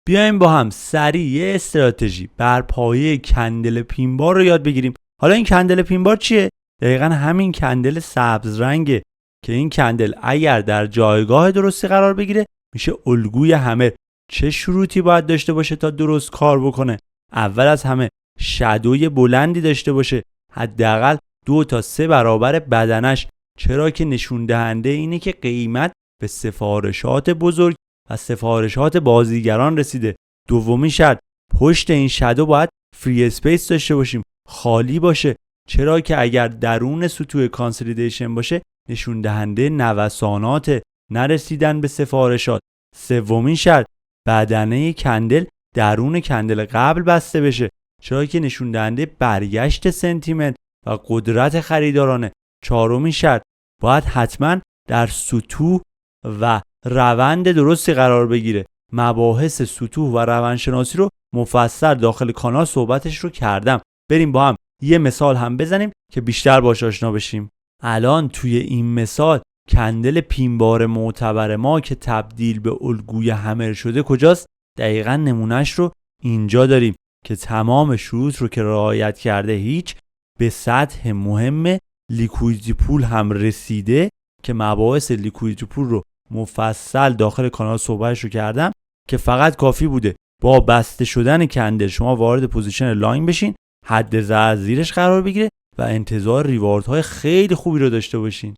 بیایم با هم سریع یه استراتژی بر پایه کندل پینبار رو یاد بگیریم. حالا این کندل پینبار چیه؟ دقیقاً همین کندل سبز رنگه که این کندل اگر در جایگاه درستی قرار بگیره میشه الگوی همه. چه شروطی باید داشته باشه تا درست کار بکنه؟ اول از همه شادوی بلندی داشته باشه، حداقل 2 تا 3 برابر بدنش، چرا که نشون دهنده اینه که قیمت به سفارشات بزرگ و سفارشات بازیگران رسیده. دومین شرط، پشت این شادو باید فری اسپیس داشته باشیم، خالی باشه، چرا که اگر درون سطوح کانسولیدیشن باشه نشون دهنده نوسانات، نرسیدن به سفارشات. سومین شرط، بدنه کندل درون کندل قبل بسته بشه، چرا که نشون دهنده برگشت سنتیمنت و قدرت خریدارانه. چهارمین شرط، باید حتما در سطوح و روند درستی قرار بگیره. مباحث سطوح و روانشناسی رو مفصل داخل کانال صحبتش رو کردم. بریم با هم یه مثال هم بزنیم که بیشتر باهاش آشنا بشیم. الان توی این مثال کندل پینبار معتبر ما که تبدیل به الگوی همر شده کجاست؟ دقیقاً نمونهش رو اینجا داریم که تمام شروط رو که رعایت کرده هیچ، به سطح مهم لیکویدیتی پول هم رسیده که مباحث لیکویدیتی پول رو مفصل داخل کانال صحبتش رو کردم که فقط کافی بوده با بسته شدن کندل شما وارد پوزیشن لاین بشین، حد ضرر زیرش قرار بگیره و انتظار ریواردهای خیلی خوبی رو داشته باشین.